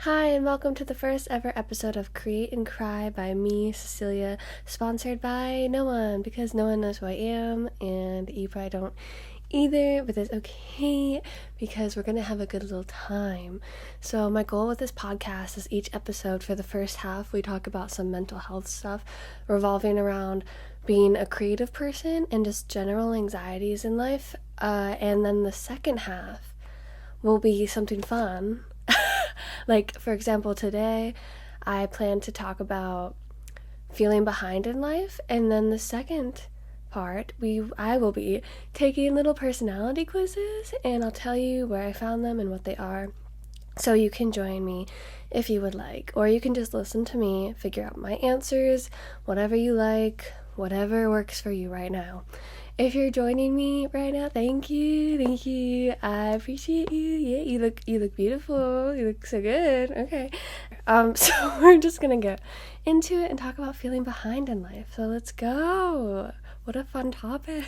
Hi, and welcome to the first ever episode of Create and Cry by me, Cecilia, sponsored by no one, because no one knows who I am, and you probably don't either, but that's okay, because we're gonna have a good little time. So my goal with this podcast is each episode for the first half, we talk about some mental health stuff revolving around being a creative person and just general anxieties in life, and then the second half will be something fun. Like, for example, today I plan to talk about feeling behind in life, and then the second part, I will be taking little personality quizzes, and I'll tell you where I found them and what they are, so you can join me if you would like, or you can just listen to me figure out my answers, whatever you like, whatever works for you right now. If you're joining me right now, thank you. I appreciate you. Yeah, you look beautiful. You look so good. Okay. So we're just gonna get into it and talk about feeling behind in life. So let's go. What a fun topic.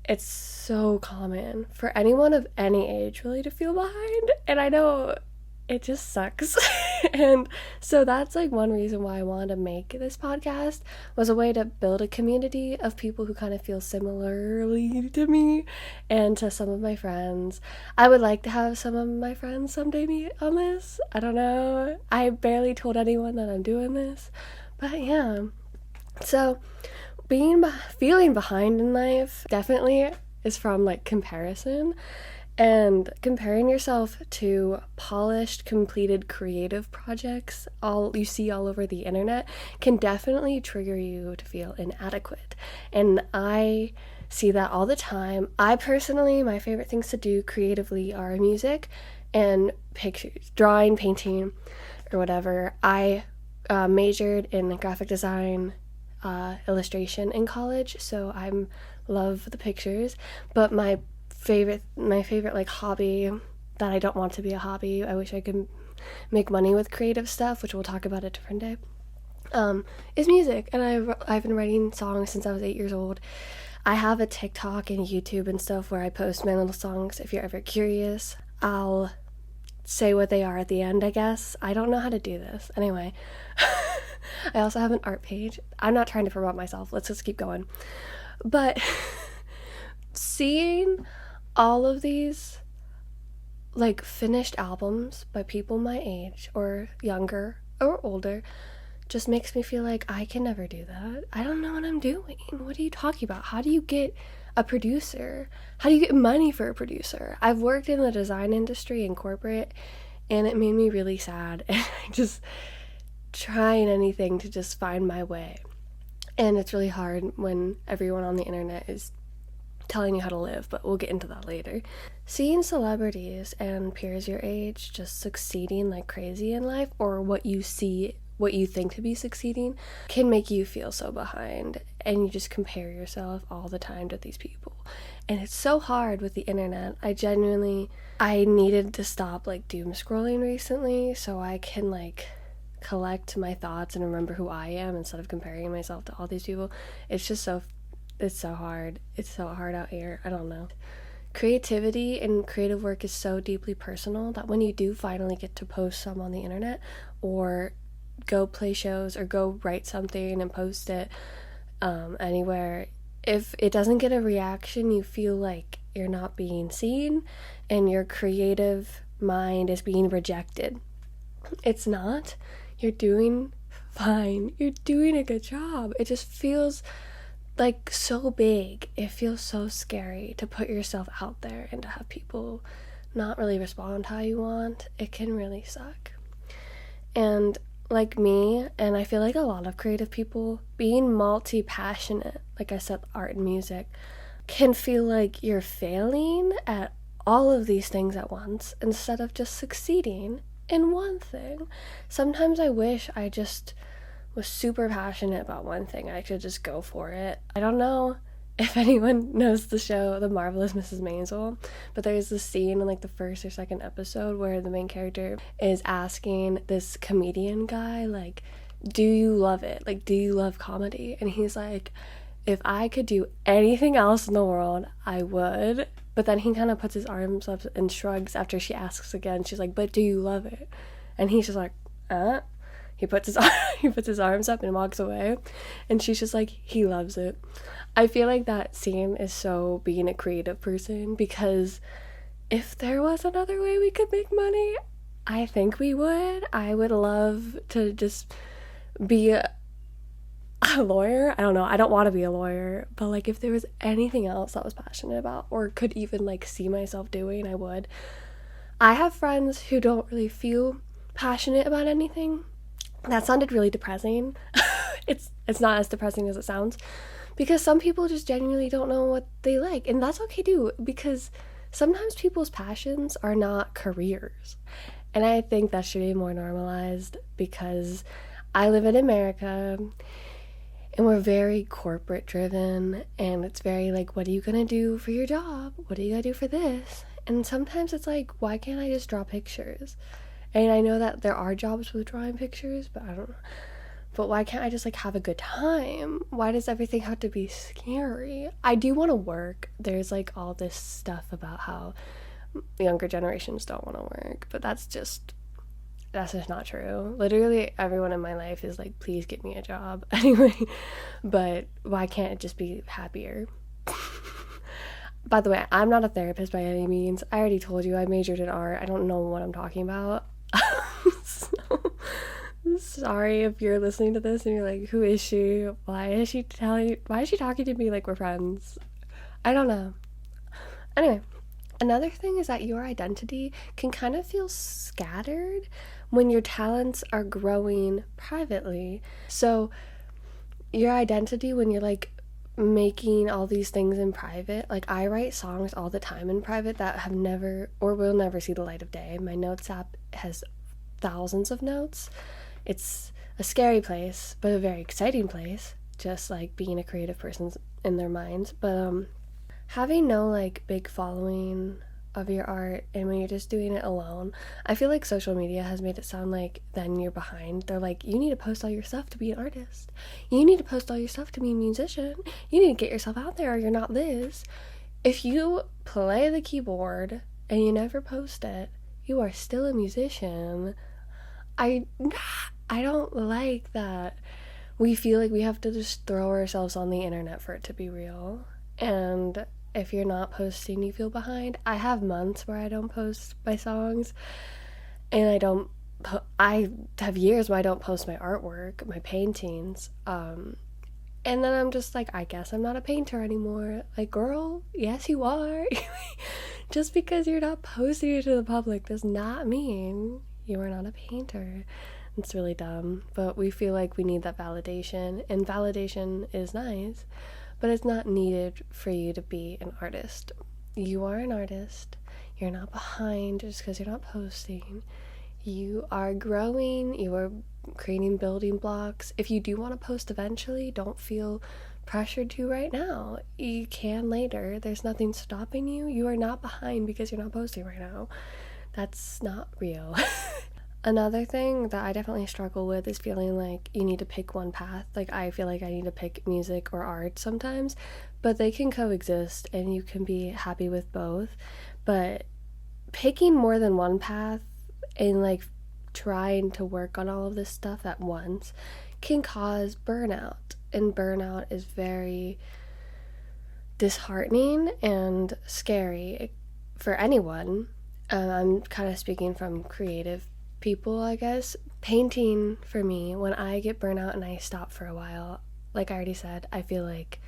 It's so common for anyone of any age really to feel behind, and I know it just sucks. And so that's like one reason why I wanted to make this podcast, was a way to build a community of people who kind of feel similarly to me and to some of my friends. I would like to have some of my friends someday meet on this. I don't know. I barely told anyone that I'm doing this, but yeah. So feeling behind in life definitely is from like comparison. And comparing yourself to polished, completed creative projects you see all over the internet can definitely trigger you to feel inadequate. And I see that all the time. I personally, my favorite things to do creatively are music and pictures, drawing, painting, or whatever. I majored in graphic design, illustration in college, so I love the pictures, but my favorite like hobby that I don't want to be a hobby, I wish I could make money with creative stuff, which we'll talk about a different day, is music. And I've been writing songs since I was 8 years old. I have a TikTok and YouTube and stuff where I post my little songs. If you're ever curious, I'll say what they are at the end, I guess. I don't know how to do this. Anyway, I also have an art page. I'm not trying to promote myself. Let's just keep going. But seeing all of these like finished albums by people my age or younger or older just makes me feel like I can never do that. I don't know what I'm doing. What are you talking about? How do you get a producer? How do you get money for a producer? I've worked in the design industry and corporate, and it made me really sad. And I just trying anything to just find my way. And it's really hard when everyone on the internet is telling you how to live, but we'll get into that later. Seeing celebrities and peers your age just succeeding like crazy in life, or what you think to be succeeding, can make you feel so behind, and you just compare yourself all the time to these people. And it's so hard with the internet. I needed to stop like doom scrolling recently so I can like collect my thoughts and remember who I am instead of comparing myself to all these people. It's so hard. It's so hard out here. I don't know. Creativity and creative work is so deeply personal that when you do finally get to post some on the internet, or go play shows, or go write something and post it anywhere, if it doesn't get a reaction, you feel like you're not being seen and your creative mind is being rejected. It's not. You're doing fine. You're doing a good job. It just feels like so big. It feels so scary to put yourself out there and to have people not really respond how you want. It can really suck. And like me, and I feel like a lot of creative people, being multi-passionate, like I said, art and music, can feel like you're failing at all of these things at once instead of just succeeding in one thing. Sometimes I wish I just was super passionate about one thing. I could just go for it. I don't know if anyone knows the show The Marvelous Mrs. Maisel, but there's this scene in like the first or second episode where the main character is asking this comedian guy, like, do you love it? Like, do you love comedy? And he's like, if I could do anything else in the world, I would. But then he kind of puts his arms up and shrugs after she asks again. She's like, but do you love it? And he's just like, he puts his arms up and walks away, and she's just like, he loves it. I feel like that scene is so being a creative person, because if there was another way we could make money, I think we would. I would love to just be a lawyer. I don't know, I don't want to be a lawyer, but like if there was anything else that I was passionate about or could even like see myself doing, I would. I have friends who don't really feel passionate about anything. That sounded really depressing. It's not as depressing as it sounds, because some people just genuinely don't know what they like, and that's okay too, because sometimes people's passions are not careers, and I think that should be more normalized, because I live in America and we're very corporate driven, and it's very like, what are you gonna do for your job? What are you gonna do for this? And sometimes it's like, why can't I just draw pictures? And I know that there are jobs with drawing pictures, but I don't know. But why can't I just like have a good time? Why does everything have to be scary? I do want to work. There's like all this stuff about how younger generations don't want to work, but that's just not true. Literally everyone in my life is like, please get me a job. Anyway, but why can't it just be happier? By the way, I'm not a therapist by any means. I already told you I majored in art. I don't know what I'm talking about. So, sorry if you're listening to this and you're like, who is she? Why is she talking to me like we're friends? I don't know. Anyway, another thing is that your identity can kind of feel scattered when your talents are growing privately. So your identity, when you're like making all these things in private, like I write songs all the time in private that have never or will never see the light of day. My notes app has thousands of notes. It's a scary place, but a very exciting place, just like being a creative person in their minds. But having no like big following of your art, and when you're just doing it alone, I feel like social media has made it sound like then you're behind. They're like, you need to post all your stuff to be an artist. You need to post all your stuff to be a musician. You need to get yourself out there or you're not this. If you play the keyboard and you never post it, you are still a musician. I don't like that we feel like we have to just throw ourselves on the internet for it to be real. And if you're not posting, you feel behind. I have months where I don't post my songs, and I have years where I don't post my artwork, my paintings, and then I'm just like, I guess I'm not a painter anymore. Like, girl, yes you are. Just because you're not posting it to the public does not mean you are not a painter. It's really dumb, but we feel like we need that validation, and validation is nice, but it's not needed for you to be an artist. You are an artist. You're not behind just because you're not posting. You are growing. You are creating building blocks. If you do want to post eventually, don't feel pressured to right now. You can later. There's nothing stopping you. You are not behind because you're not posting right now. That's not real. Another thing that I definitely struggle with is feeling like you need to pick one path. Like, I feel like I need to pick music or art sometimes, but they can coexist and you can be happy with both. But picking more than one path and like trying to work on all of this stuff at once can cause burnout, and burnout is very disheartening and scary for anyone. I'm kind of speaking from creative people, I guess. Painting, for me, when I get burnout and I stop for a while, like I already said, I feel like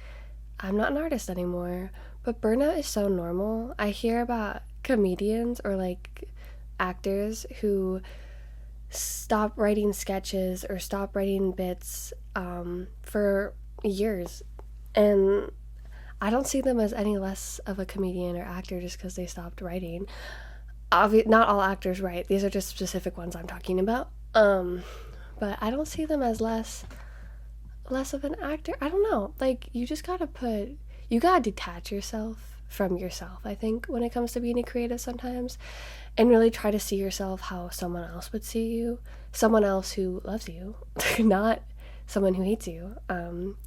I'm not an artist anymore. But burnout is so normal. I hear about comedians or like actors who stop writing sketches or stop writing bits for years, and I don't see them as any less of a comedian or actor just because they stopped writing. Not all actors write. These are just specific ones I'm talking about. But I don't see them as less of an actor. I don't know. Like, you gotta detach yourself from yourself, I think, when it comes to being a creative sometimes, and really try to see yourself how someone else would see you. Someone else who loves you, not someone who hates you.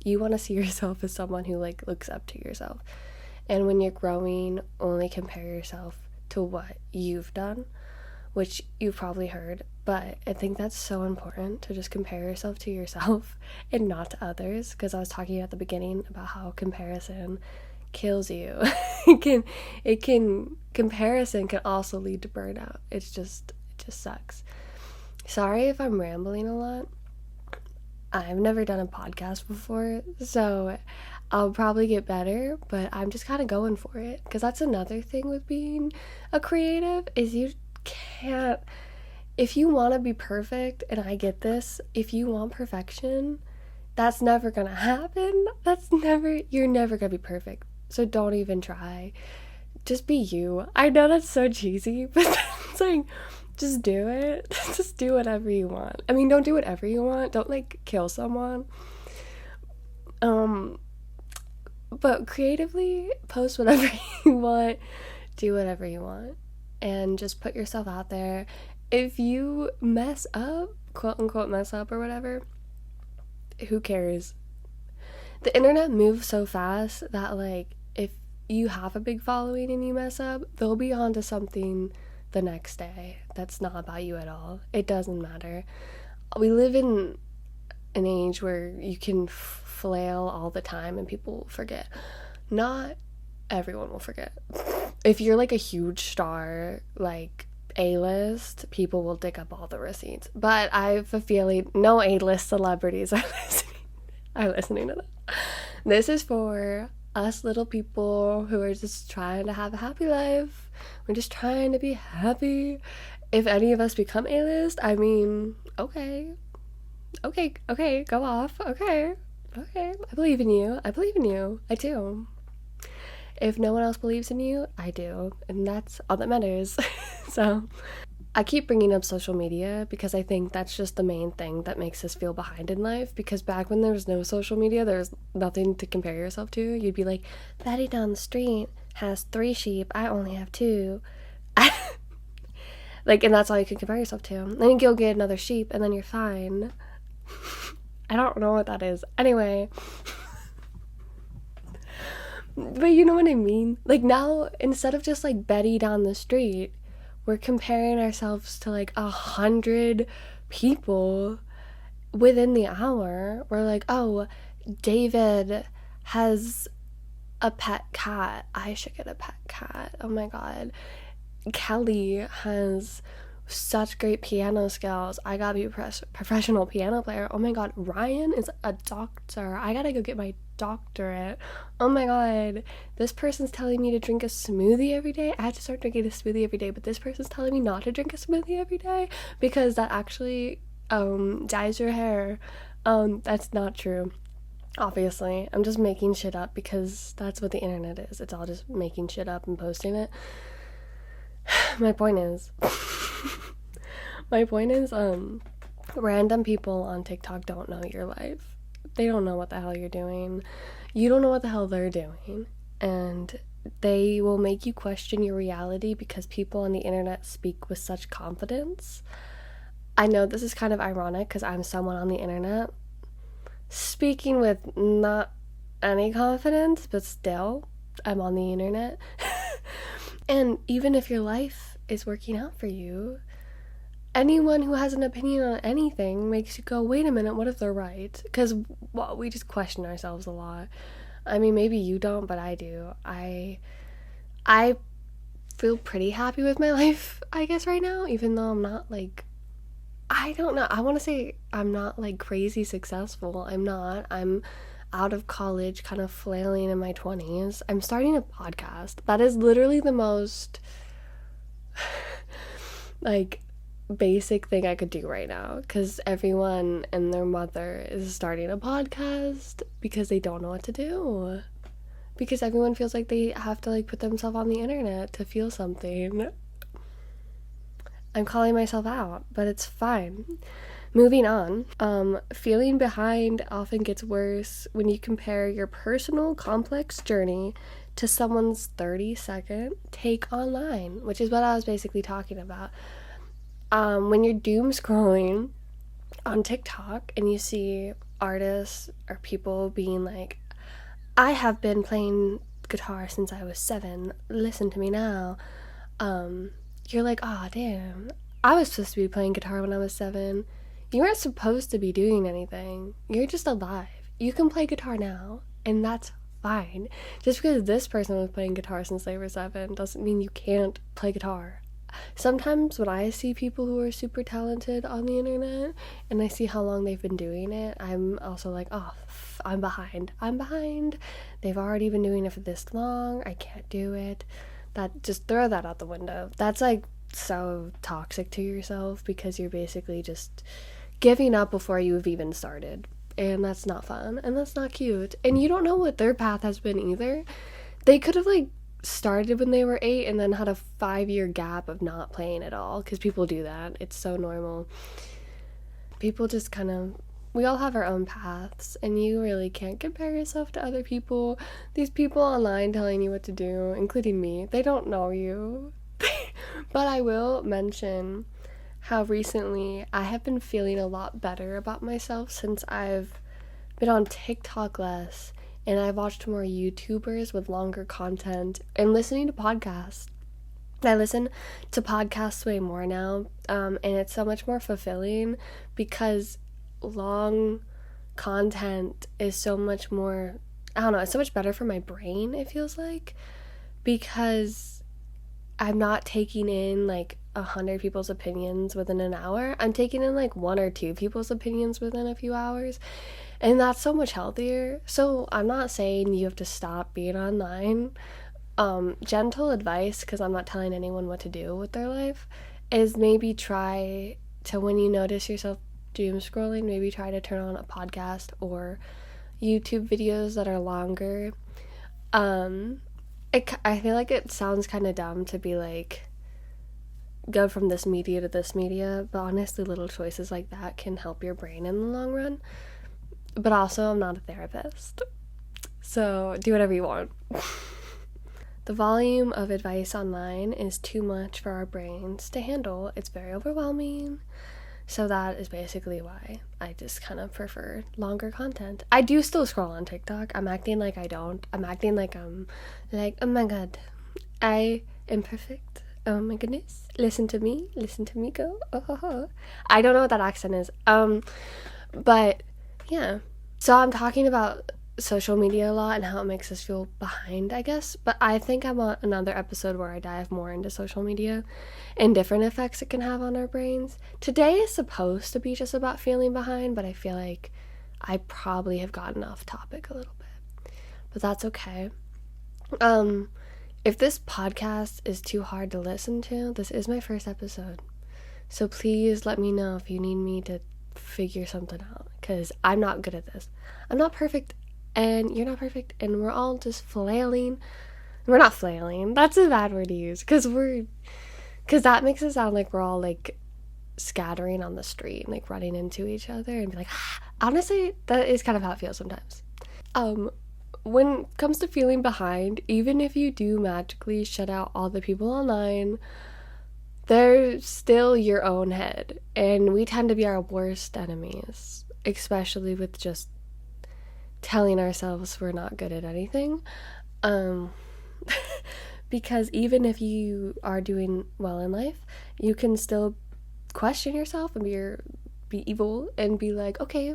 You want to see yourself as someone who, like, looks up to yourself. And when you're growing, only compare yourself to what you've done, which you've probably heard But I think that's so important to just compare yourself to yourself and not to others, because I was talking at the beginning about how comparison kills you. Comparison can also lead to burnout. It just sucks. Sorry if I'm rambling a lot. I've never done a podcast before, so I'll probably get better, but I'm just kind of going for it, because that's another thing with being a creative, is you can't, if you want to be perfect, and I get this, if you want perfection, that's never gonna happen. You're never gonna be perfect, so don't even try. Just be you. I know that's so cheesy, but it's like, just do it. Just do whatever you want. I mean, don't do whatever you want. Don't, like, kill someone. But creatively, post whatever you want. Do whatever you want. And just put yourself out there. If you mess up, quote unquote mess up or whatever, who cares? The internet moves so fast that, like, if you have a big following and you mess up, they'll be onto something the next day that's not about you at all. It doesn't matter. We live in an age where you can flail all the time and people will forget. Not everyone will forget. If you're like a huge star, like A-list, people will dig up all the receipts. But I have a feeling no A-list celebrities are listening to that. This is for us little people who are just trying to have a happy life. We're just trying to be happy. If any of us become A-list, I mean, okay, go off. Okay, I believe in you. I do. If no one else believes in you, I do, and that's all that matters. So I keep bringing up social media because I think that's just the main thing that makes us feel behind in life, because back when there was no social media, there was nothing to compare yourself to. You'd be like, Betty down the street has 3 sheep, I only have 2. Like, and that's all you can compare yourself to. Then you go get another sheep and then you're fine. I don't know what that is. Anyway. But you know what I mean? Like, now, instead of just like Betty down the street, we're comparing ourselves to like 100 people within the hour. We're like, oh, David has a pet cat. I should get a pet cat. Oh my god. Kelly has such great piano skills. I gotta be a professional piano player. Oh my god. Ryan is a doctor. I gotta go get my doctorate. Oh my god. This person's telling me to drink a smoothie every day. I have to start drinking a smoothie every day, but this person's telling me not to drink a smoothie every day because that actually dyes your hair. That's not true. Obviously, I'm just making shit up because that's what the internet is. It's all just making shit up and posting it. My point is, random people on TikTok don't know your life. They don't know what the hell you're doing. You don't know what the hell they're doing. And they will make you question your reality because people on the internet speak with such confidence. I know this is kind of ironic because I'm someone on the internet speaking with not any confidence, but still, I'm on the internet. And even if your life is working out for you, anyone who has an opinion on anything makes you go, wait a minute, what if they're right? Because, well, we just question ourselves a lot. I mean, maybe you don't, but I do. I feel pretty happy with my life, I guess, right now, even though I'm not, like, I don't know. I want to say I'm not, like, crazy successful. I'm not. I'm out of college, kind of flailing in my 20s. I'm starting a podcast. That is literally the most, like, basic thing I could do right now, because everyone and their mother is starting a podcast because they don't know what to do, because everyone feels like they have to, like, put themselves on the internet to feel something. I'm calling myself out, but it's fine. Moving on. Feeling behind often gets worse when you compare your personal complex journey to someone's 30-second take online, which is what I was basically talking about. When you're doom scrolling on TikTok and you see artists or people being like, I have been playing guitar since I was 7, listen to me now. You're like, oh damn, I was supposed to be playing guitar when I was 7. You weren't supposed to be doing anything. You're just alive. You can play guitar now, and that's fine. Just because this person was playing guitar since they were 7 doesn't mean you can't play guitar. Sometimes when I see people who are super talented on the internet and I see how long they've been doing it, I'm also like, oh, I'm behind. They've already been doing it for this long. I can't do it. Just throw that out the window. That's like so toxic to yourself, because you're basically just giving up before you've even started. And that's not fun, and that's not cute. And you don't know what their path has been either. They could have like started when they were 8 and then had a 5-year gap of not playing at all, because people do that. It's so normal. People just kind of, we all have our own paths, and you really can't compare yourself to other people. These people online telling you what to do, including me, they don't know you. But I will mention how recently I have been feeling a lot better about myself since I've been on TikTok less, and I've watched more YouTubers with longer content and listening to podcasts. I listen to podcasts way more now, and it's so much more fulfilling, because long content is so much more, I don't know, it's so much better for my brain, it feels like, because I'm not taking in like 100 people's opinions within an hour. I'm taking in like 1 or 2 people's opinions within a few hours, and that's so much healthier. So I'm not saying you have to stop being online. Gentle advice, because I'm not telling anyone what to do with their life, is maybe try to, when you notice yourself doom scrolling, maybe try to turn on a podcast or YouTube videos that are longer. I feel like it sounds kind of dumb to be like, go from this media to this media, but honestly, little choices like that can help your brain in the long run. But also, I'm not a therapist, so do whatever you want. The volume of advice online is too much for our brains to handle. It's very overwhelming. So that is basically why I just kind of prefer longer content. I do still scroll on TikTok. I'm acting like I don't. I'm acting like I'm like, oh my god, I am perfect. Oh my goodness. Listen to me go. Oh. I don't know what that accent is. But yeah. So I'm talking about social media a lot and how it makes us feel behind, I guess. But I think I want another episode where I dive more into social media and different effects it can have on our brains. Today is supposed to be just about feeling behind, but I feel like I probably have gotten off topic a little bit. But that's okay. If this podcast is too hard to listen to, this is my first episode. So please let me know if you need me to figure something out, because I'm not good at this. I'm not perfect, and you're not perfect, and we're all just flailing. We're not flailing. That's a bad word to use, because that makes it sound like we're all like scattering on the street and like running into each other and be like, honestly, that is kind of how it feels sometimes. When it comes to feeling behind, even if you do magically shut out all the people online, they're still your own head, and we tend to be our worst enemies, especially with just telling ourselves we're not good at anything. Because even if you are doing well in life, you can still question yourself and be evil and be like, okay,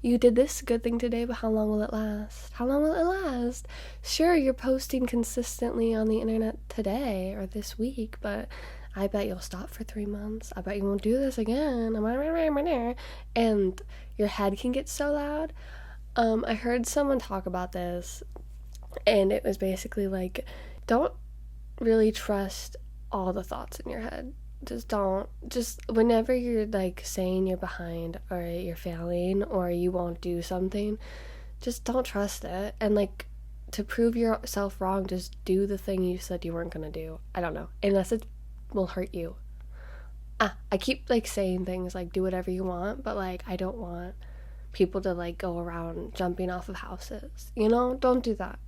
you did this good thing today, but how long will it last? How long will it last? Sure, you're posting consistently on the internet today or this week, but I bet you'll stop for 3 months. I bet you won't do this again. And your head can get so loud. I heard someone talk about this, and it was basically like, don't really trust all the thoughts in your head. Just whenever you're like saying you're behind or you're failing or you won't do something, just don't trust it. And like, to prove yourself wrong, just do the thing you said you weren't gonna do. I don't know, unless it will hurt you. I keep like saying things like do whatever you want, but like I don't want people to like go around jumping off of houses, don't do that.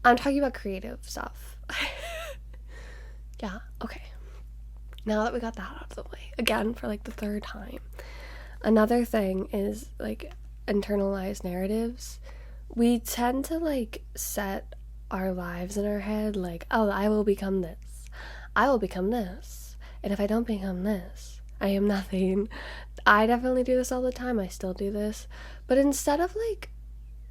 I'm talking about creative stuff. Yeah, okay. Now that we got that out of the way, again, for like the 3rd time. Another thing is like internalized narratives. We tend to like set our lives in our head like, oh, I will become this. I will become this. And if I don't become this, I am nothing. I definitely do this all the time. I still do this. But instead of like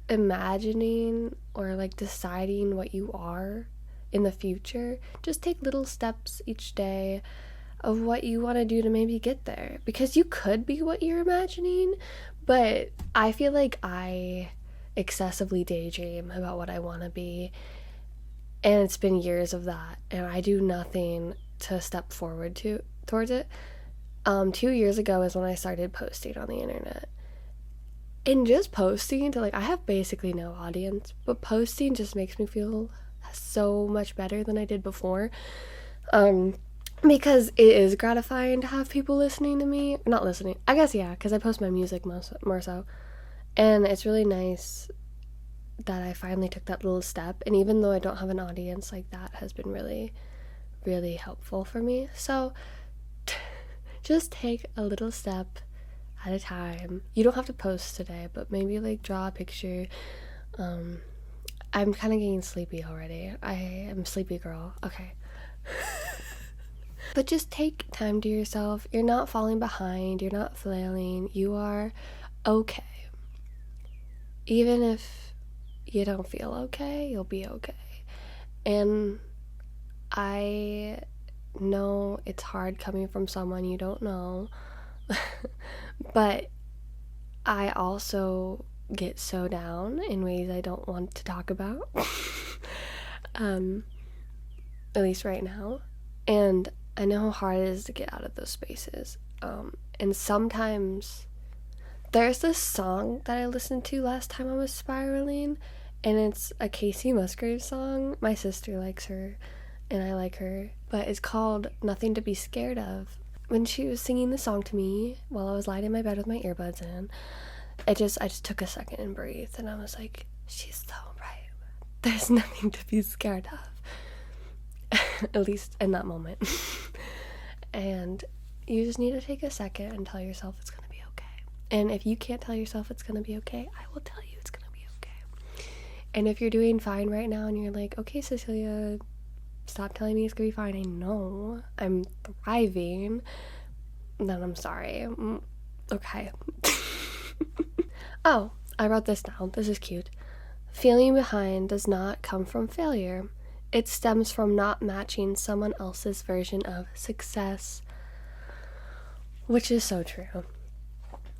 imagining or like deciding what you are in the future, just take little steps each day of what you want to do to maybe get there, because you could be what you're imagining. But I feel like I excessively daydream about what I want to be, and it's been years of that, and I do nothing to step forward towards it. 2 years ago is when I started posting on the internet, and just posting to, like, I have basically no audience, but posting just makes me feel so much better than I did before, because it is gratifying to have people listening to me. Not listening, I guess, yeah, because I post my music more so, and it's really nice that I finally took that little step. And even though I don't have an audience, like, that has been really, really helpful for me. So just take a little step at a time. You don't have to post today, but maybe like draw a picture. I'm kind of getting sleepy already. I am sleepy girl. Okay. But just take time to yourself. You're not falling behind. You're not flailing. You are okay. Even if you don't feel okay, you'll be okay. And I know it's hard coming from someone you don't know, but I also get so down in ways I don't want to talk about, at least right now. And I know how hard it is to get out of those spaces. And sometimes there's this song that I listened to last time I was spiraling, and it's a Casey Musgrave song. My sister likes her, and I like her, but it's called Nothing to Be Scared Of. When she was singing the song to me while I was lying in my bed with my earbuds in, I just took a second and breathed, and I was like, she's so right. There's nothing to be scared of. At least in that moment. And you just need to take a second and tell yourself it's going to be okay. And if you can't tell yourself it's going to be okay, I will tell you it's going to be okay. And if you're doing fine right now and you're like, okay, Cecilia, stop telling me it's going to be fine. I know I'm thriving. Then I'm sorry. Okay. Oh, I wrote this down. This is cute. Feeling behind does not come from failure. It stems from not matching someone else's version of success. Which is so true.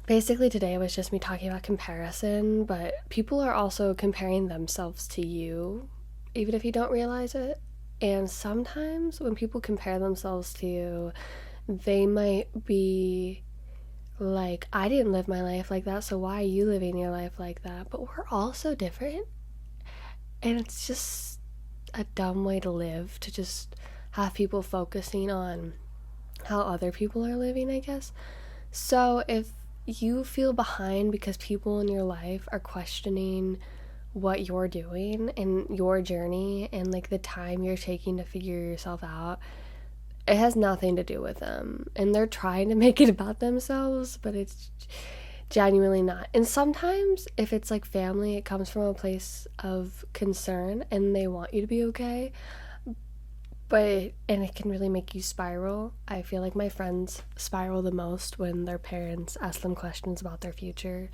Basically, today was just me talking about comparison, but people are also comparing themselves to you, even if you don't realize it. And sometimes when people compare themselves to you, they might be like, I didn't live my life like that, so why are you living your life like that? But we're all so different. And it's just a dumb way to live, to just have people focusing on how other people are living, I guess. So if you feel behind because people in your life are questioning what you're doing and your journey and like the time you're taking to figure yourself out, it has nothing to do with them, and they're trying to make it about themselves, but it's genuinely not. And sometimes if it's like family, it comes from a place of concern and they want you to be okay, and it can really make you spiral. I feel like my friends spiral the most when their parents ask them questions about their future.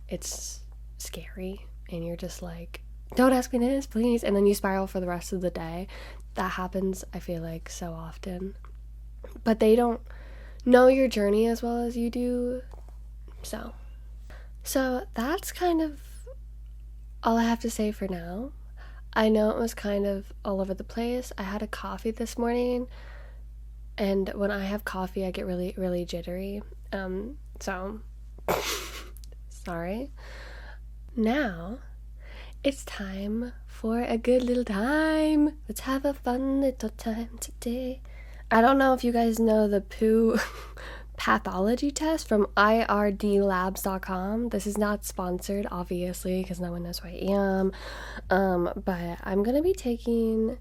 It's scary, and you're just like, don't ask me this, please, and then you spiral for the rest of the day. That happens, I feel like, so often. But they don't know your journey as well as you do. So that's kind of all I have to say for now. I know it was kind of all over the place. I had a coffee this morning, and when I have coffee, I get really, really jittery. So sorry. Now it's time for a good little time. Let's have a fun little time today. I don't know if you guys know the poo pathology test from irdlabs.com. This is not sponsored, obviously, because no one knows who I am. But I'm going to be taking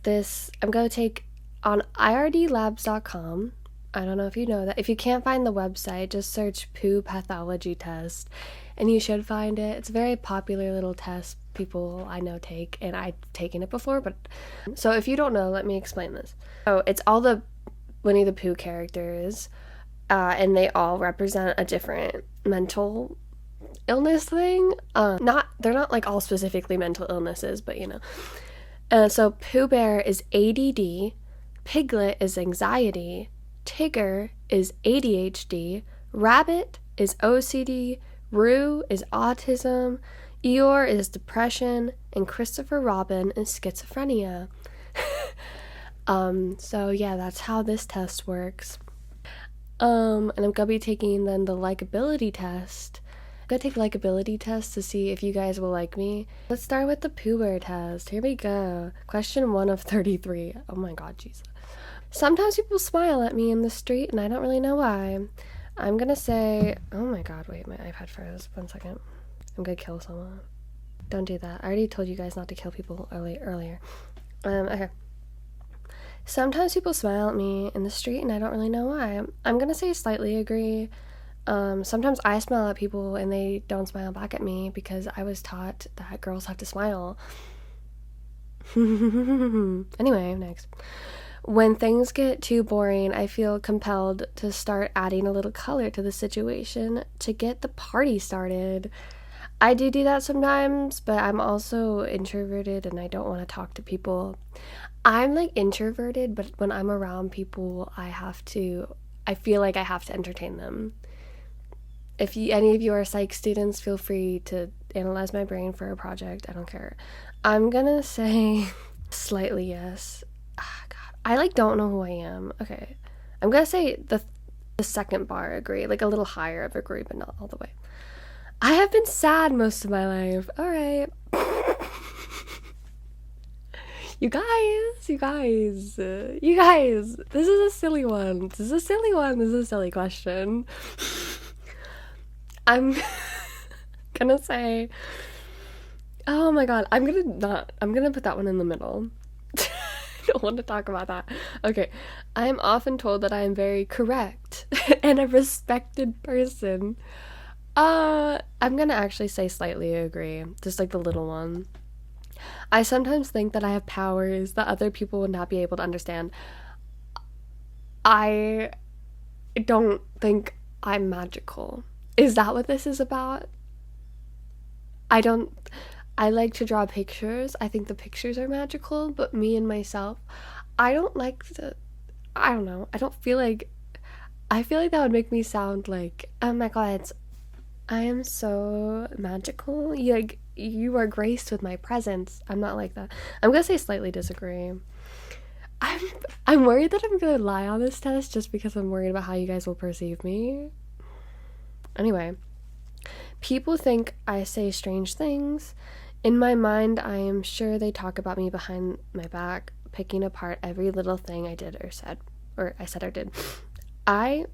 this. I'm going to take on irdlabs.com. I don't know if you know that. If you can't find the website, just search poo pathology test, and you should find it. It's a very popular little test people I know take, and I've taken it before. But so if you don't know, let me explain this. So it's all the Winnie the Pooh characters and they all represent a different mental illness thing. They're not like all specifically mental illnesses, but you know. So Pooh Bear is ADD, Piglet is anxiety, Tigger is ADHD, Rabbit is OCD, Roo is autism, Eeyore is depression, and Christopher Robin is schizophrenia. So yeah, that's how this test works. And I'm gonna be taking then the likability test. I'm gonna take likability test to see if you guys will like me. Let's start with the Pooh Bear test. Here we go. Question 1 of 33. Oh my god, Jesus. Sometimes people smile at me in the street and I don't really know why. I'm gonna say, oh my god, wait, my iPad froze. 1 second. I'm gonna kill someone. Don't do that. I already told you guys not to kill people earlier. Okay. Sometimes people smile at me in the street and I don't really know why. I'm gonna say slightly agree. Sometimes I smile at people and they don't smile back at me because I was taught that girls have to smile. Anyway, next. When things get too boring, I feel compelled to start adding a little color to the situation to get the party started. I do that sometimes, but I'm also introverted and I don't want to talk to people. I'm like introverted, but when I'm around people, I feel like I have to entertain them. If any of you are psych students, feel free to analyze my brain for a project. I don't care. I'm gonna say slightly yes. God, I don't know who I am. Okay, I'm gonna say the second bar agree, like a little higher of agree, but not all the way. I have been sad most of my life. All right. You guys, this is a silly one. This is a silly question. I'm gonna say, oh my god, I'm gonna put that one in the middle. I don't want to talk about that. Okay, I am often told that I am very correct and a respected person. I'm gonna actually say slightly agree, just like the little one. I sometimes think that I have powers that other people would not be able to understand. I don't think I'm magical. Is that what this is about? I like to draw pictures. I think the pictures are magical, but me and myself, I don't know. I feel like that would make me sound like, oh my god, I am so magical. You are graced with my presence. I'm not like that. I'm gonna say slightly disagree. I'm worried that I'm gonna lie on this test just because I'm worried about how you guys will perceive me. Anyway, people think I say strange things. In my mind, I am sure they talk about me behind my back, picking apart every little thing I did or said, or I said or did. I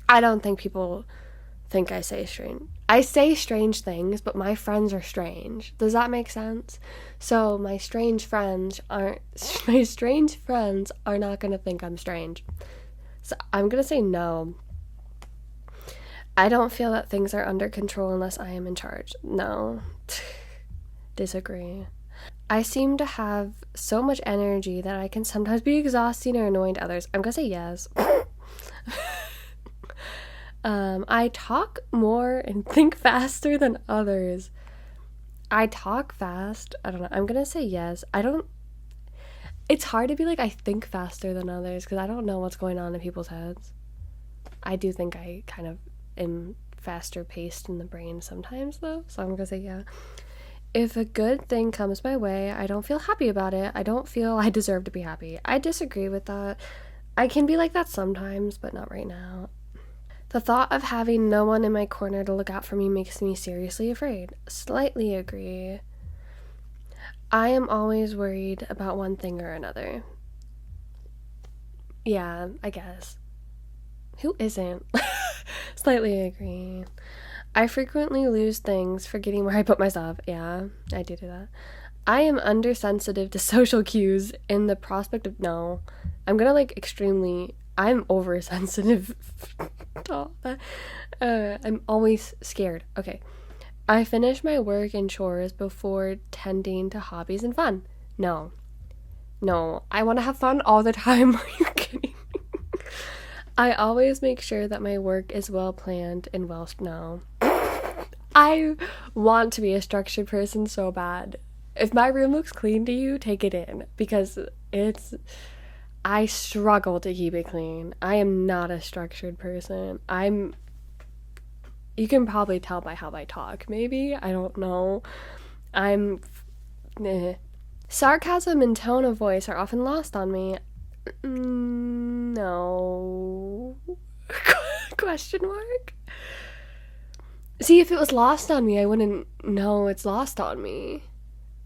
don't think people think I say strange things, but my friends are strange. Does that make sense? So my strange friends are not gonna think I'm strange. So I'm gonna say no. I don't feel that things are under control unless I am in charge. No. Disagree. I seem to have so much energy that I can sometimes be exhausting or annoying to others. I'm gonna say yes. I talk more and think faster than others. I talk fast. I don't know. I'm gonna say yes. It's hard to be like, I think faster than others because I don't know what's going on in people's heads. I do think I kind of am faster paced in the brain sometimes though, so I'm gonna say yeah. If a good thing comes my way, I don't feel happy about it. I don't feel I deserve to be happy. I disagree with that. I can be like that sometimes, but not right now. The thought of having no one in my corner to look out for me makes me seriously afraid. Slightly agree. I am always worried about one thing or another. Yeah, I guess. Who isn't? Slightly agree. I frequently lose things, forgetting where I put my stuff. Yeah, I do that. I am undersensitive to social cues in the prospect of no. I'm oversensitive to all that. I'm always scared. Okay. I finish my work and chores before tending to hobbies and fun. No. I want to have fun all the time. Are you kidding me? I always make sure that my work is well planned and well. No. I want to be a structured person so bad. If my room looks clean to you, take it in, because I struggle to keep it clean. I am not a structured person. You can probably tell by how I talk, maybe. I don't know. Sarcasm and tone of voice are often lost on me. No. Question mark? See, if it was lost on me, I wouldn't know it's lost on me.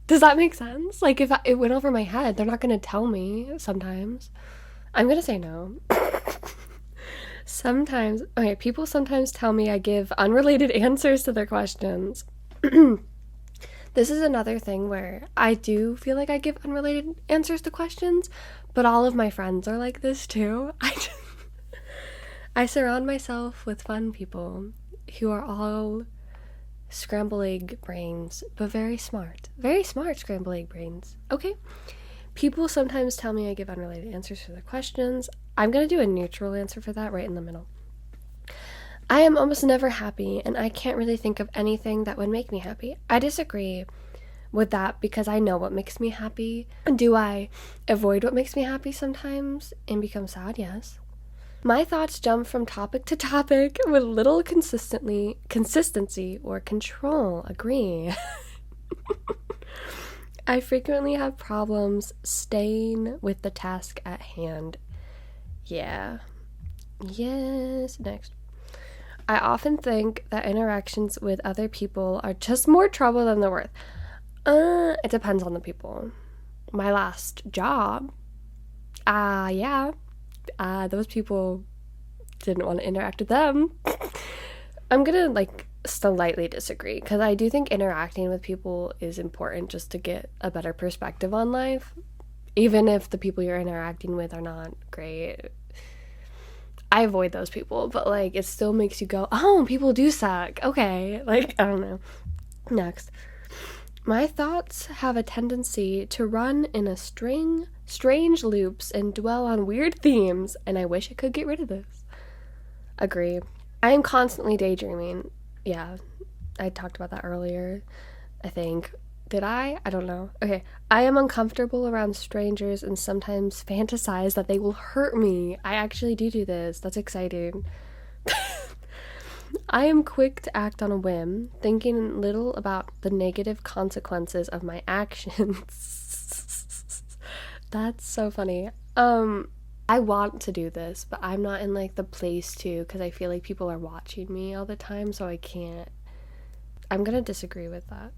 Does that make sense? Like, if it went over my head, they're not going to tell me sometimes. I'm going to say no. People sometimes tell me I give unrelated answers to their questions. This is another thing where I do feel like I give unrelated answers to questions, but all of my friends are like this too. I surround myself with fun people who are all scrambled egg brains, but very smart. Very smart scrambled egg brains. Okay. People sometimes tell me I give unrelated answers to their questions. I'm going to do a neutral answer for that right in the middle. I am almost never happy, and I can't really think of anything that would make me happy. I disagree with that because I know what makes me happy. Do I avoid what makes me happy sometimes and become sad? Yes. My thoughts jump from topic to topic with little consistency or control. Agree. I frequently have problems staying with the task at hand. Yeah. Yes. Next. I often think that interactions with other people are just more trouble than they're worth. It depends on the people. My last job, those people didn't want to interact with them. I'm gonna slightly disagree, because I do think interacting with people is important just to get a better perspective on life, even if the people you're interacting with are not great. I avoid those people, but it still makes you go, oh, people do suck. Okay, I don't know. Next. My thoughts have a tendency to run in a strange loops and dwell on weird themes, and I wish I could get rid of this. Agree. I am constantly daydreaming. Yeah, I talked about that earlier, I think. Did I? I don't know. Okay. I am uncomfortable around strangers and sometimes fantasize that they will hurt me. I actually do this. That's exciting. I am quick to act on a whim, thinking little about the negative consequences of my actions. That's so funny. I want to do this, but I'm not in the place to, because I feel like people are watching me all the time, so I can't. I'm gonna disagree with that.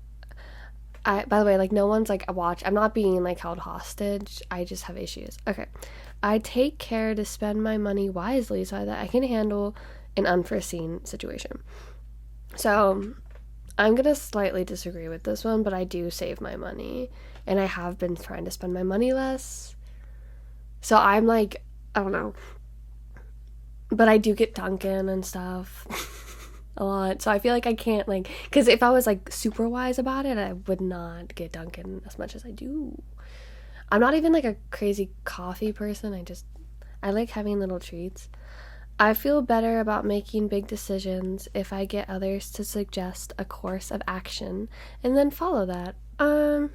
By the way, no one's I'm not being held hostage. I just have issues. Okay. I take care to spend my money wisely so that I can handle an unforeseen situation. So I'm gonna slightly disagree with this one, but I do save my money, and I have been trying to spend my money less. So I'm I don't know, but I do get Dunkin' and stuff a lot, so I feel like I can't because if I was super wise about it, I would not get Dunkin' as much as I do. I'm not even a crazy coffee person. I like having little treats. I feel better about making big decisions if I get others to suggest a course of action and then follow that. I'm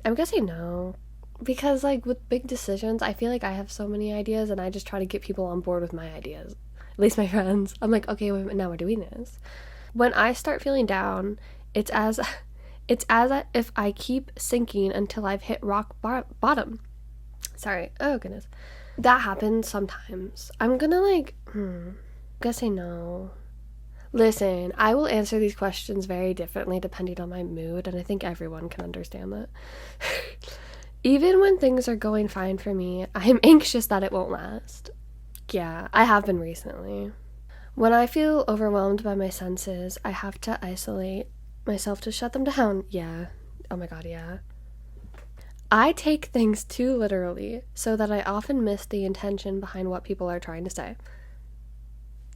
gonna say no, because with big decisions, I feel I have so many ideas, and I just try to get people on board with my ideas. At least my friends. I'm okay, wait, now we're doing this. When I start feeling down, it's as if I keep sinking until I've hit rock bottom. Sorry. Oh, goodness. That happens sometimes. I'm gonna gonna say no. Listen, I will answer these questions very differently depending on my mood, and I think everyone can understand that. Even when things are going fine for me, I'm anxious that it won't last. Yeah, I have been recently. When I feel overwhelmed by my senses, I have to isolate myself to shut them down. Yeah. Oh my god, yeah. I take things too literally, so that I often miss the intention behind what people are trying to say.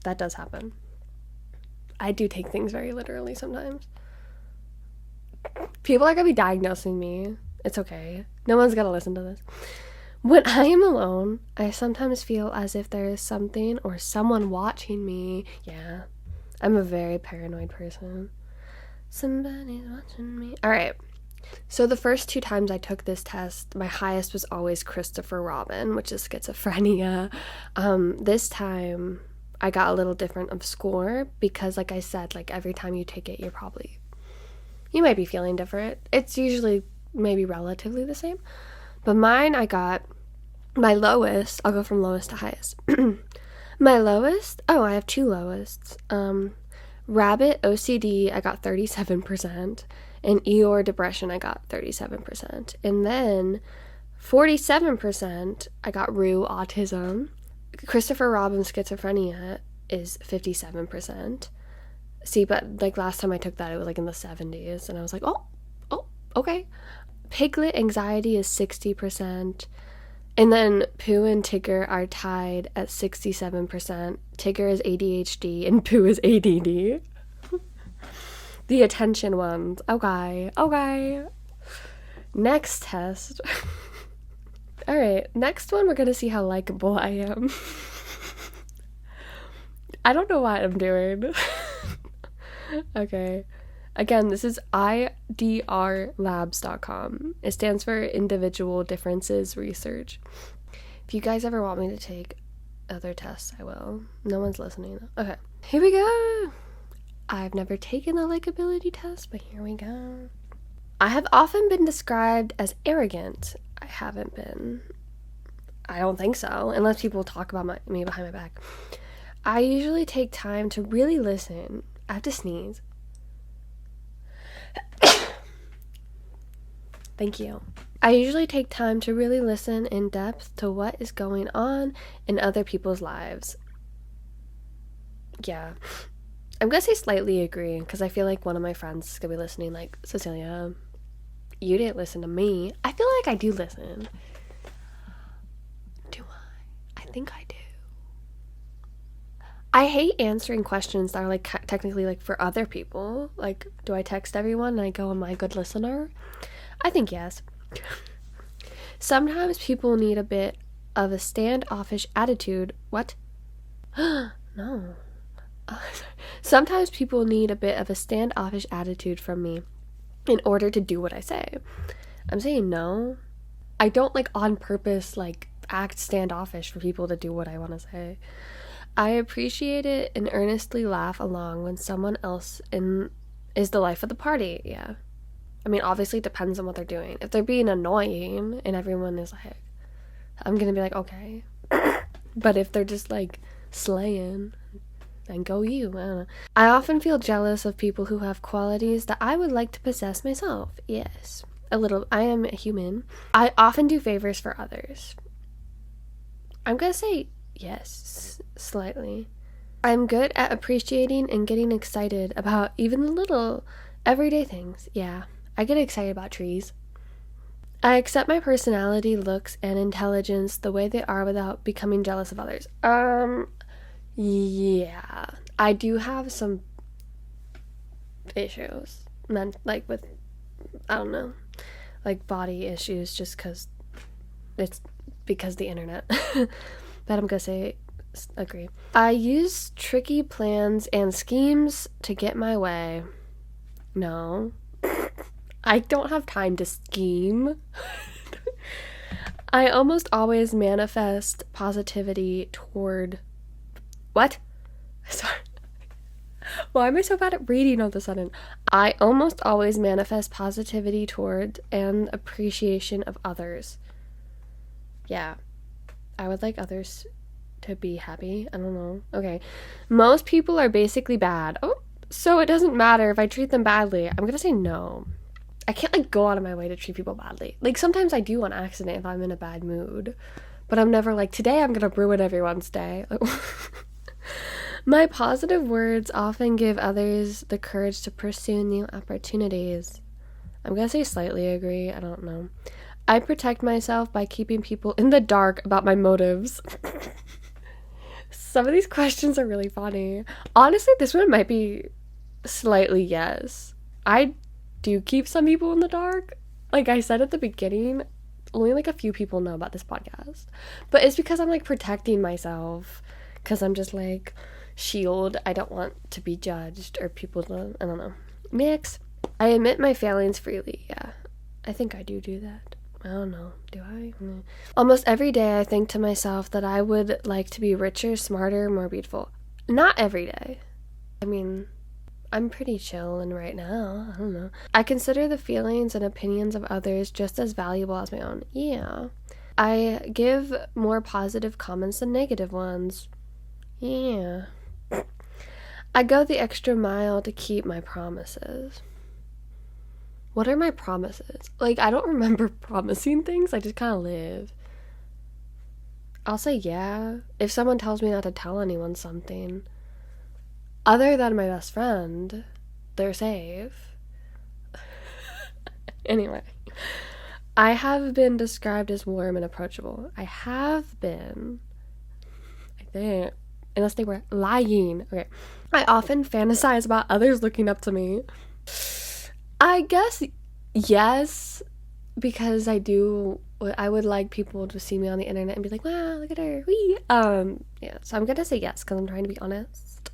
That does happen. I do take things very literally sometimes. People are gonna be diagnosing me. It's okay. No one's gonna listen to this. When I am alone, I sometimes feel as if there is something or someone watching me. Yeah, I'm a very paranoid person. Somebody's watching me. All right. So the first 2 times I took this test, my highest was always Christopher Robin, which is schizophrenia. This time I got a little different of score because, like I said, like every time you take it, you might be feeling different. It's usually maybe relatively the same. But mine, I got my lowest. I'll go from lowest to highest. My lowest, I have 2 lowests. Rabbit OCD, I got 37%. And Eeyore depression, I got 37%. And then 47%, I got Rue autism. Christopher Robin schizophrenia is 57%. See, but like last time I took that, it was like in the 70s. And I was like, oh, okay. Piglet anxiety is 60%. And then Pooh and Tigger are tied at 67%. Tigger is ADHD and Pooh is ADD. The attention ones. Okay. Next test. Alright, next one we're gonna see how likable I am. I don't know what I'm doing. Okay. Again, this is IDRlabs.com. It stands for Individual Differences Research. If you guys ever want me to take other tests, I will. No one's listening. Okay, here we go. I've never taken the likability test, but here we go. I have often been described as arrogant. I haven't been. I don't think so, unless people talk about me behind my back. I usually take time to really listen. I have to sneeze. Thank you. I usually take time to really listen in depth to what is going on in other people's lives. Yeah. I'm gonna say slightly agree, because I feel like one of my friends is gonna be listening, like, Cecilia, you didn't listen to me. I feel like I do listen. Do I? I think I do. I hate answering questions that are, like, technically, like, for other people. Like, do I text everyone and I go, am I a good listener? I think yes. Sometimes people need a bit of a standoffish attitude. What? No. Sometimes people need a bit of a standoffish attitude from me in order to do what I say. I'm saying no. I don't, like, on purpose, like, act standoffish for people to do what I want to say. I appreciate it and earnestly laugh along when someone else is the life of the party. Yeah. I mean, obviously it depends on what they're doing. If they're being annoying and everyone is like, I'm gonna be like, okay. But if they're just, like, slaying, then go you. I don't know. I often feel jealous of people who have qualities that I would like to possess myself. Yes. A little. I am a human. I often do favors for others. I'm gonna say yes, slightly. I'm good at appreciating and getting excited about even the little everyday things. Yeah, I get excited about trees. I accept my personality, looks, and intelligence the way they are without becoming jealous of others. Yeah. I do have some issues. Like, with, I don't know, like, body issues, just because it's because the internet. But I'm gonna say agree. I use tricky plans and schemes to get my way. No. I don't have time to scheme. I almost always manifest positivity toward... What? Sorry. Why am I so bad at reading all of a sudden? I almost always manifest positivity toward and appreciation of others. Yeah. I would like others to be happy. I don't know. Okay. Most people are basically bad. Oh, so it doesn't matter if I treat them badly. I'm gonna say no. I can't, like, go out of my way to treat people badly. Like, sometimes I do on accident if I'm in a bad mood. But I'm never like, today I'm gonna ruin everyone's day. My positive words often give others the courage to pursue new opportunities. I'm gonna say slightly agree. I don't know. I protect myself by keeping people in the dark about my motives. Some of these questions are really funny. Honestly, this one might be slightly yes. I do keep some people in the dark. Like I said at the beginning, only like a few people know about this podcast. But it's because I'm like protecting myself, because I'm just like, shield. I don't want to be judged or people to, I don't know. Next, I admit my failings freely. Yeah, I think I do that. I don't know. Do I? Almost every day I think to myself that I would like to be richer, smarter, more beautiful. Not every day. I mean, I'm pretty chill and right now. I don't know. I consider the feelings and opinions of others just as valuable as my own. Yeah. I give more positive comments than negative ones. Yeah. I go the extra mile to keep my promises. What are my promises? Like, I don't remember promising things. I just kind of live. I'll say yeah if someone tells me not to tell anyone something. Other than my best friend, they're safe. Anyway, I have been described as warm and approachable. I have been. I think. Unless they were lying. Okay. I often fantasize about others looking up to me. I guess yes, because I would like people to see me on the internet and be like, wow, look at her. Wee. Yeah, so I'm gonna say yes because I'm trying to be honest.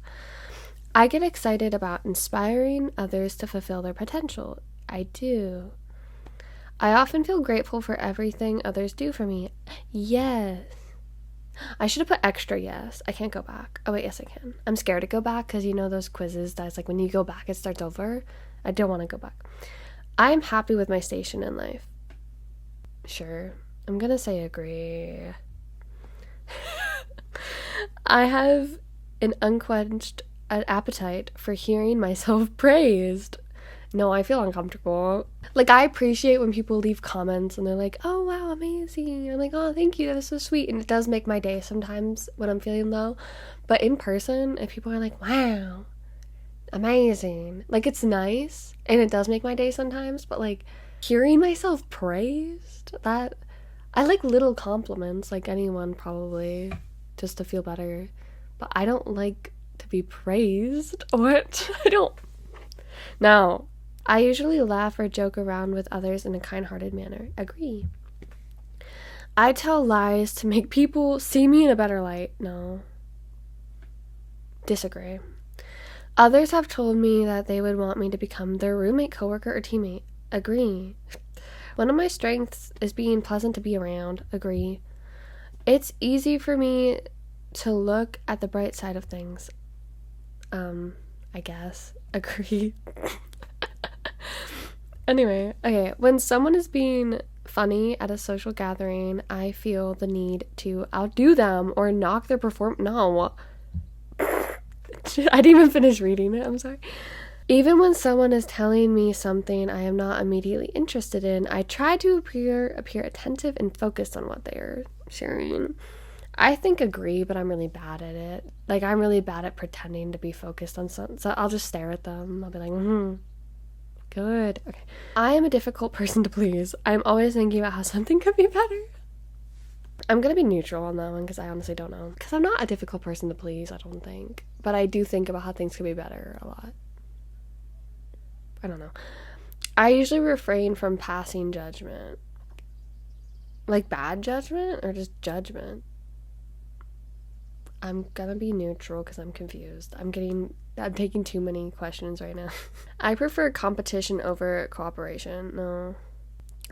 I get excited about inspiring others to fulfill their potential. I do. I often feel grateful for everything others do for me. Yes. I should have put extra yes. I can't go back. Oh wait, yes I can. I'm scared to go back because you know those quizzes that's like when you go back it starts over. I don't want to go back. I am happy with my station in life. Sure. I'm gonna say agree. I have an unquenched appetite for hearing myself praised. No, I feel uncomfortable. Like, I appreciate when people leave comments and they're like, oh, wow, amazing. I'm like, oh, thank you. That was so sweet. And it does make my day sometimes when I'm feeling low. But in person, if people are like, wow, amazing. Like, it's nice. And it does make my day sometimes. But, like, hearing myself praised, that, I like little compliments, like anyone probably, just to feel better. But I don't like to be praised. What? I don't. Now, I usually laugh or joke around with others in a kind-hearted manner. Agree. I tell lies to make people see me in a better light. No. Disagree. Others have told me that they would want me to become their roommate, coworker, or teammate. Agree. One of my strengths is being pleasant to be around. Agree. It's easy for me to look at the bright side of things. I guess. Agree. Anyway, okay, when someone is being funny at a social gathering, I feel the need to outdo them or knock their No. I didn't even finish reading it, I'm sorry. Even when someone is telling me something I am not immediately interested in, I try to appear attentive and focused on what they are sharing. I think agree, but I'm really bad at it. Like, I'm really bad at pretending to be focused on something, so I'll just stare at them. I'll be like, good. Okay. I am a difficult person to please. I'm always thinking about how something could be better. I'm gonna be neutral on that one because I honestly don't know. Because I'm not a difficult person to please, I don't think. But I do think about how things could be better a lot. I don't know. I usually refrain from passing judgment. Like bad judgment or just judgment? I'm gonna be neutral because I'm confused. I'm taking too many questions right now. I prefer competition over cooperation. No.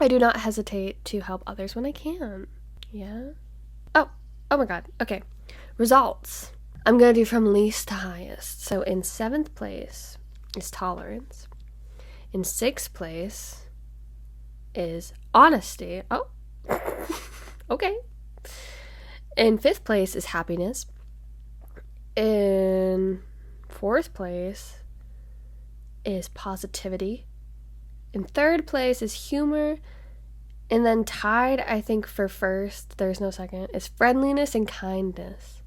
I do not hesitate to help others when I can. Yeah? Oh my god. Okay. Results. I'm gonna do from least to highest. So in 7th place is tolerance. In 6th place is honesty. Oh. Okay. In 5th place is happiness. In 4th place is positivity. In 3rd place is humor. And then tied, I think, for first, there's no second, is friendliness and kindness.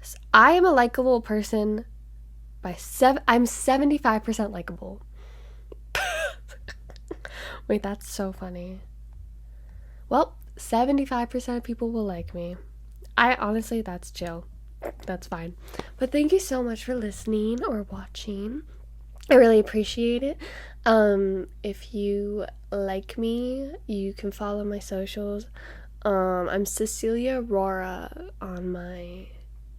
So I am a likable person I'm 75% likable. Wait, that's so funny. Well, 75% of people will like me. Honestly, that's chill. That's fine. But thank you so much for listening or watching. I really appreciate it. If you like me, you can follow my socials. I'm Cecilia Rora on my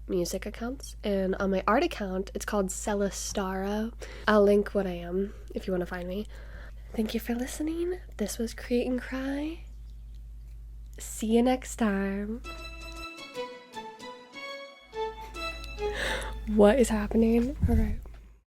music accounts, and on my art account it's called Celestara. I'll link what I am if you want to find me. Thank you for listening. This was Create and Cry. See you next time. What is happening? All right.